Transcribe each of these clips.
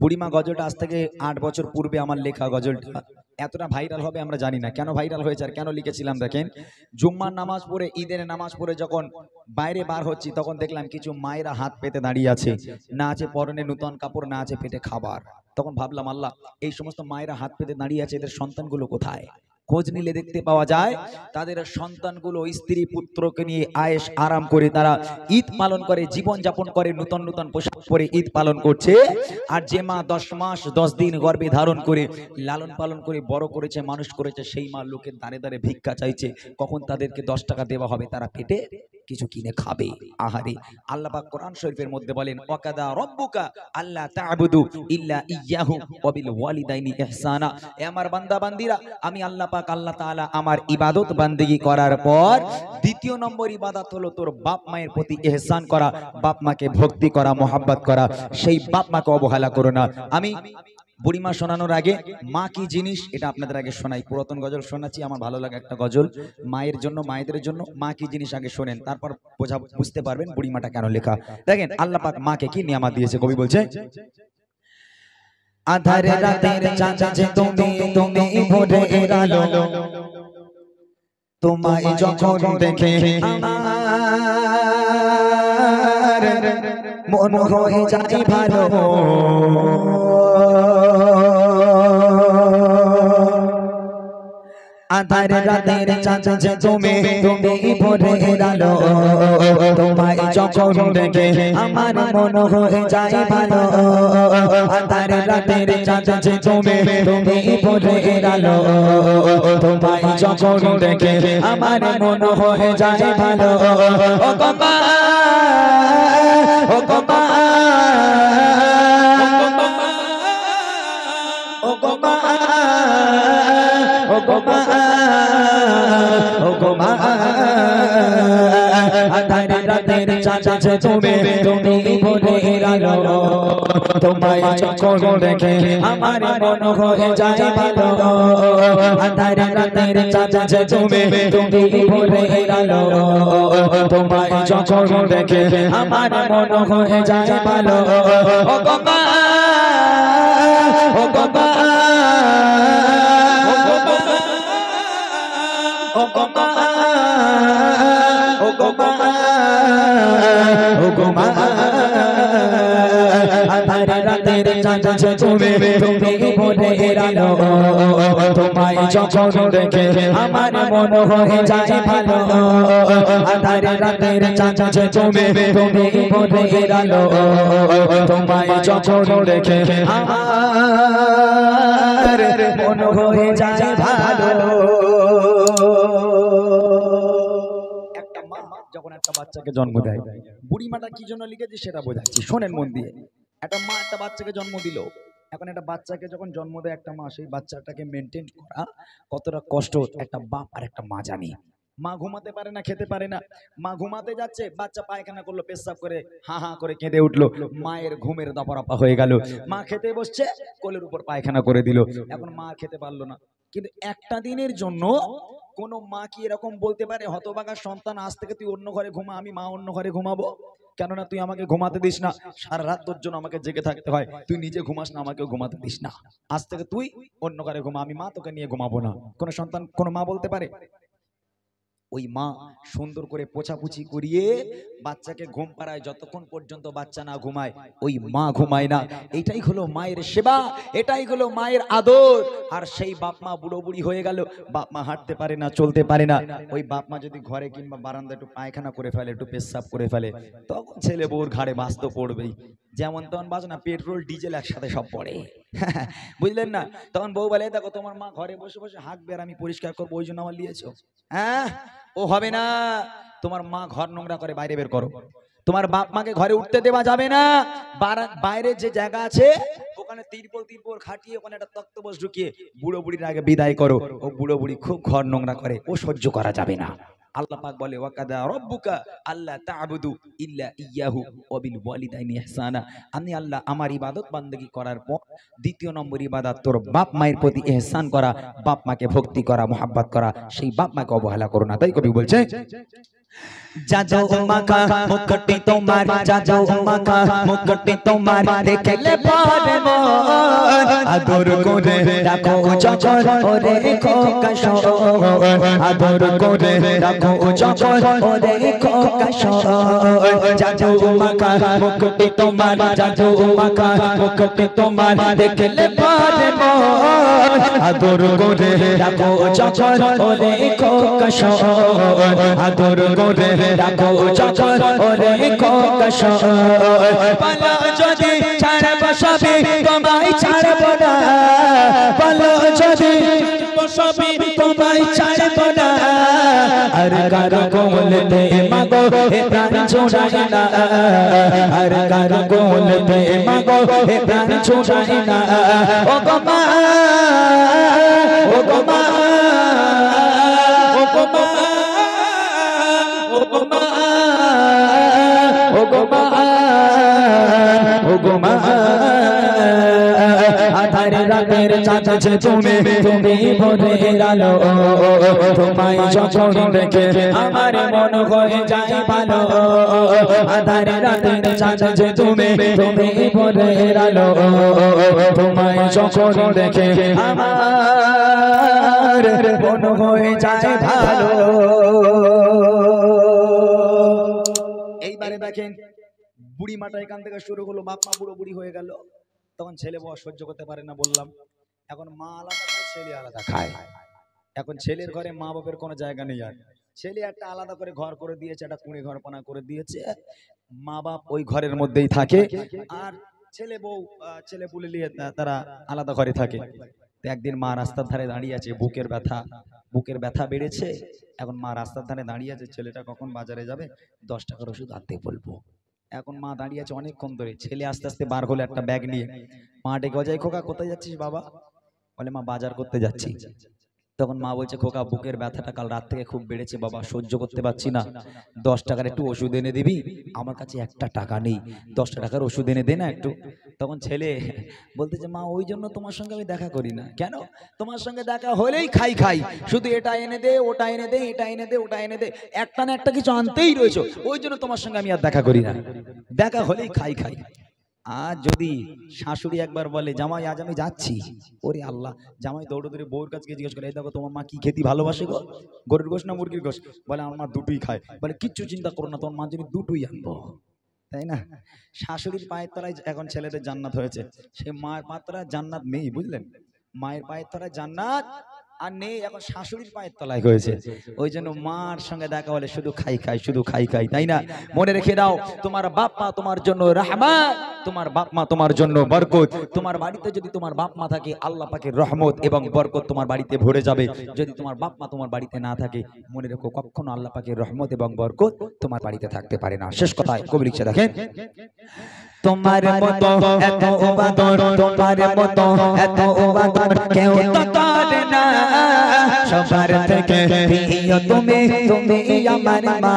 বুড়িমা গজলটা আজ থেকে 8 বছর পূর্বে আমার লেখা গজলটা এতটা ভাইরাল হবে আমরা জানি না। কেন ভাইরাল হয়েছে আর কেন লিখেছিলাম দেখেন, জুম্মার নামাজ পড়ে ঈদের নামাজ পড়ে যখন বাইরে বার হচ্ছি তখন দেখলাম কিছু মায়েরা হাত পেতে দাঁড়িয়ে আছে, না আছে পরনে নূতন কাপড়, না আছে পেটে খাবার। তখন ভাবলাম আল্লাহ, এই সমস্ত মায়েরা হাত পেতে দাঁড়িয়ে আছে, এদের সন্তানগুলো কোথায়? খোঁজ নিলে দেখতে পাওয়া যায় তাদের সন্তানগুলো স্ত্রী পুত্রকে নিয়ে আয়েশ আরাম করে তারা ঈদ পালন করে, জীবন যাপন করে, নতুন নতুন পোশাক পরে ঈদ পালন করছে। আর যে মা 10 মাস 10 দিন গর্ভে ধারণ করে লালন পালন করে বড় করেছে, মানুষ করেছে, সেই মা লোকের দাঁড়ে দাঁড়ে ভিক্ষা চাইছে কখন তাদেরকে 10 টাকা দেওয়া হবে, তারা পেটে কিছু কিনে খাবে। আহারে, আল্লাহ পাক কোরআন শরীফের মধ্যে বলেন, ওয়াকাদা রব্বুকা আল্লা তা'বুদু ইল্লা ইয়াহু ওয়া বিল ওয়ালিদাইনি ইহসানা। এ আমার বান্দা বান্দিরা, আমি আল্লাহ পাক আল্লাহ তাআলা আমার ইবাদত বান্দেগী করার পর দ্বিতীয় নম্বর ইবাদত হলো তোর বাপ মায়ের প্রতি ইহসান করা, বাপ মাকে ভক্তি করা, মোহাব্বত করা। সেই বাপ মাকে অবহেলা করো না। আমি বুড়িমা শোনানোর আগে মা কি জিনিস এটা আপনাদের আগে শোনাই। পুরাতন গজল শোনাচ্ছি, আমার ভালো লাগে একটা গজল মায়ের জন্য, মায়েদের জন্য। মা কি জিনিস আগে শোনেন, তারপর বুঝতে পারবেন বুড়িমাটা কেন লেখা। দেখেন আল্লাহ পাক মাকে কি নিয়ামত দিয়েছে। কবি বলছে, আধার রাতের চাঁদে তুমি ভোরের আলো, তোমায় যখন দেখে আমার মন হয়ে যায় ভালো। আধার রাতের চাঁদে তুমি ভোরের আলো, তোমায় যখন দেখে আমার মন হয়ে যায় ভালো। আধার রাতের চাঁদে তুমি ভোরের আলো, তোমায় যখন দেখে আমার মন হয়ে যায় ভালো। ও গো মা, ও গো মা, ও গো মা, ও গো মা, ও গো মা। আধার রাতের চাঁদে তুমি ভোরের আলো, তোমায় যখন দেখে আমার মন হয়ে যায় ভালো। আধার রাতের চাঁদে তুমি ভোরের আলো, তোমায় যখন দেখে আমার মন হয়ে যায় ভালো। ও গো মা, ও গো মা, ও গো মা, ও গো মা, ও গো মা। আধার রাতের চাঁদে তুমি ভোরের আলো, তোমায় যখন দেখে আমার মন হয়ে যায় ভালো। আধার রাতের চাঁদে তুমি ভোরের আলো, তোমায় যখন দেখে আমার মন হয়ে যায় ভালো। একটা মা যখন একটা বাচ্চাকে জন্ম দেয়, বুড়িমাটা কি জন্য লিখেছি সেটা বোঝাচ্ছি, শোনেন মন দিয়ে। একটা মা একটা বাচ্চাকে জন্ম দিল, এখন একটা বাচ্চাকে যখন জন্ম দেয় একটা মা, সেই বাচ্চাটাকে মেনটেন করা কতটা কষ্ট একটা বাপ আর একটা মা জানি। মা ঘুমাতে পারে না, খেতে পারে না। মা ঘুমাতে যাচ্ছে, বাচ্চা পায়খানা করলো, পেশাব করে হা হা করে কেঁদে উঠলো, মায়ের ঘুমের দপরাপা হয়ে গেল। মা খেতে বসছে, কোলের উপর পায়খানা করে দিল। এখন মা খেতে পারলো না। কিন্তু একটা দিনের জন্য কোন মা কি এরকম বলতে পারে, হতভাগা সন্তান আজ থেকে তুই অন্য ঘরে ঘুমা, আমি মা অন্য ঘরে ঘুমাবো? কেননা তুই আমাকে ঘুমাতে দিস না, সারা রাত তোর জন্য আমাকে জেগে থাকতে হয়, তুই নিজে ঘুমাস না, আমাকেও ঘুমাতে দিস না, আজ থেকে তুই অন্য ঘরে ঘুমা, আমি মা তোকে নিয়ে ঘুমাবো না। কোন সন্তান, কোন মা বলতে পারে? ওই মা সুন্দর করে পোছাপুছি করিয়ে বাচ্চাকে ঘুম পাড়ায়, যতক্ষণ পর্যন্ত বাচ্চা না ঘুমায় ওই মা ঘুমায় না। এটাই হলো মায়ের সেবা, এটাই হলো মায়ের আদর। আর সেই বাপ মা বুড়ো বুড়ি হয়ে গেল, বাপ মা হাঁটতে পারে না, চলতে পারে না। ওই বাপ মা যদি ঘরে কিংবা বারান্দা একটু পায়খানা করে ফেলে, একটু পেশাব করে ফেলে, তখন ছেলে বউর ঘাড়ে বাস তো পড়বেই। যেমন তখন বাজ না, পেট্রোল ডিজেল একসাথে সব পড়ে, বুঝলেন না? তখন বউ বলে, দেখো তোমার মা ঘরে বসে বসে হাঁকবে আর আমি পরিষ্কার করবো, ওই জন্য আমার লিয়েছো। হ্যাঁ, ও হবে না। তোমার মা ঘর নোংরা করে, বাইরে বের করো। তোমার বাপ মাকে ঘরে উঠতে দেওয়া যাবে না। বাইরে যে জায়গা আছে ওখানে তিরপল খাটিয়ে ওখানে একটা তক্তপোষ ঢুকিয়ে বুড়ো বুড়ির আগে বিদায় করো। ও বুড়ো বুড়ি খুব ঘর নোংরা করে, ও সহ্য করা যাবে না। আল্লাহ পাক বলে, ওয়াকাদা রব্বুকা আল্লা তা'বুদু ইল্লা ইয়াহু ওয়া বিল ওয়ালিদাইনি ইহসানা। আমি আল্লাহ আমার ইবাদত বান্দেগী করার পর দ্বিতীয় নম্বর ইবাদত তোর বাপ মায়ের প্রতি ইহসান করা, বাপ মাকে ভক্তি করা, মোহাব্বত করা। সেই বাপ মাকে অবহেলা করো না। তাই কবি বলছে, जाजो माका मुकुटी तुम्हार जाजो माका मुकुटी तुम्हार देखले पारे मोर आदर करे राखो जगत ओरे खोकाशो आदर करे राखो जगत ओरे खोकाशो जाजो माका मुकुटी तुम्हार जाजो माका मुकुटी तुम्हार देखले पारे मोर आदर करे राखो जगत ओरे खोकाशो आदर करे রাখো যখন ওরে কোকশ পালো যদি ছাড়ব সবে তোমায় ছাড়ব না পালো যদি সবে তোমায় ছাড়ব না আর কারো কোলতে মাগো হে প্রাণ ছোড়াই না আর কারো কোলতে মাগো হে প্রাণ ছোড়াই না ও গো মা ও গো মা ও গো মা আধার রাতের চাঁদ তুমি তুমি ভোরের আলো তোমায় যখন দেখে আমার মন হয়ে যায় ভালো আধার রাতের চাঁদ তুমি তুমি ভোরের আলো তোমায় যখন দেখে আমার মন হয়ে যায় ভালো। এইবারে দেখেন বুড়ি মাটা এখান থেকে শুরু হলো, বাপ মা বুড়ো বুড়ি হয়ে গেল, তখন ছেলে বউ সহ্য করতে পারে না বললাম। এখন মা আলাদা খায়, ছেলে আলাদা খায়। এখন ছেলের ঘরে মা বাপের কোনো জায়গা নেই, আর ছেলে একটা আলাদা করে ঘর করে দিয়েছে, একটা কুঁড়ে ঘর পানা করে দিয়েছে, মা বাপ ওই ঘরের মধ্যেই থাকে, আর ছেলে বউ ছেলে পুলে নিয়ে তারা আলাদা ঘরে থাকে। একদিন মা রাস্তার ধারে দাঁড়িয়ে আছে, বুকের ব্যথা বেড়েছে। এখন মা রাস্তার ধারে দাঁড়িয়ে আছে, ছেলেটা কখন বাজারে যাবে 10 টাকার ওষুধ আনতে বলবো। এখন মা দাঁড়িয়ে আছে অনেকক্ষণ ধরে, ছেলে আস্তে আস্তে বার হলো একটা ব্যাগ নিয়ে। মা ডেকে গজায়, খোকা কোথায় যাচ্ছিস বাবা? বলে মা বাজার করতে যাচ্ছি। তখন মা বলছে, খোকা বুকের ব্যথাটা কাল রাত থেকে খুব বেড়েছে বাবা, সহ্য করতে পারছি না, 10 টাকার একটু ওষুধ এনে দিবি? আমার কাছে একটা টাকা নেই, 10 টাকার ওষুধ এনে দে না একটু। তখন ছেলে বলতেছে, মা ওই জন্য তোমার সঙ্গে আমি দেখা করি না। কেন? তোমার সঙ্গে দেখা হলেই খাই, শুধু এটা এনে দে, ওটা এনে দে, এটা এনে দে, ওটা এনে দে, একটা না একটা কিছু আনতেই রয়েছে, ওই জন্য তোমার সঙ্গে আমি আর দেখা করি না, দেখা হলেই খাই। আর যদি শাশুড়ি একবার বলে, জামাই আজ আমি যাচ্ছি, ওরে আল্লাহ, জামাই দৌড়ে দৌড়ে বউর কাছে জিজ্ঞেস করে, এই দেখো তোমার মা কি খেতে ভালোবাসে গো, গরুর গোশ না মুরগির গোশ? বলে আমার মা দুটোই খায়। বলে কিচ্ছু চিন্তা করো না, তোমার মা যদি দুটোই আনবো, তাই না? শাশুড়ির পায়ের তলায় এখন ছেলেদের জান্নাত হয়েছে, সে মায়ের পায়ের তলায় জান্নাত নেই, বুঝলেন? মায়ের পায়ের তলায় জান্নাত আর নেই, এখন শাশুড়ির পায়ের তলায় হয়েছে। ওই জন্য মার সঙ্গে দেখা হলে শুধু খাই, তাই না? মনে রেখে দাও, তোমার বাপ মা তোমার জন্য রহমত, তোমার বাপ মা তোমার জন্য বরকত। তোমার বাড়িতে যদি তোমার বাপ মা থাকে, আল্লাহ পাকের রহমত এবং বরকত তোমার বাড়িতে ভরে যাবে। যদি তোমার বাপ মা তোমার বাড়িতে না থাকে, মনে রেখো কখনো আল্লাহ পাকের রহমত এবং বরকত তোমার বাড়িতে থাকতে পারে না। শেষ কথায় কবি লিখছে, দেখেন, তোমার মতো এত উবাদর, তোমার মতো এত উবাদর কেউ তো করে না, সবার থেকে প্রিয় তুমি, তুমি আমার মা,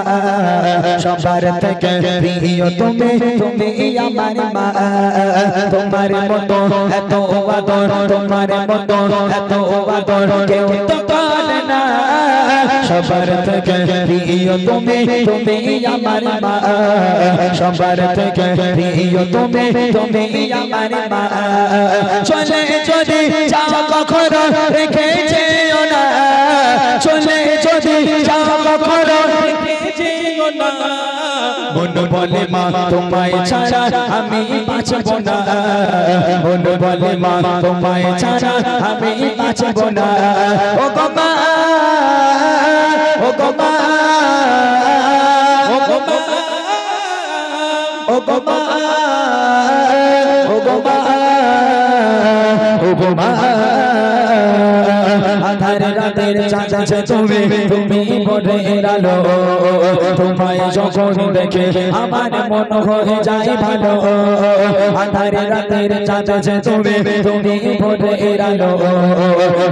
সবার থেকে প্রিয় তুমি, তুমি আমার মা। তোমার মতো এত উবাদর, তোমার মতো এত উবাদর কেউ তো করে না, সবার থেকে প্রিয় তুমি, তুমি আমার মা, সবার থেকে প্রিয় তুমি, তুমি আমার মা। চলে যদি যাও কখনো রেখে যেও না, চলে যদি যাও কখনো রেখে যেও না, মন বলে মা তোমায় ছাড়া আমি বাঁচব না, মন বলে মা তোমায় ছাড়া আমি বাঁচব না। ও গো মা, ও গো মা, ও গো মা, ও গো মা, ও গো মা, ও গো মা। আধার রাতের চাঁদ তুমি, তুমি ভোরের আলো, তোমায় যখন দেখে আমার মন হয়ে যায় ভালো। আধার রাতের চাঁদ তুমি, তুমি ভোরের আলো,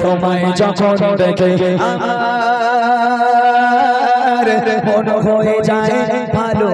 তোমায় যখন দেখে আমার মন হয়ে যায় ভালো।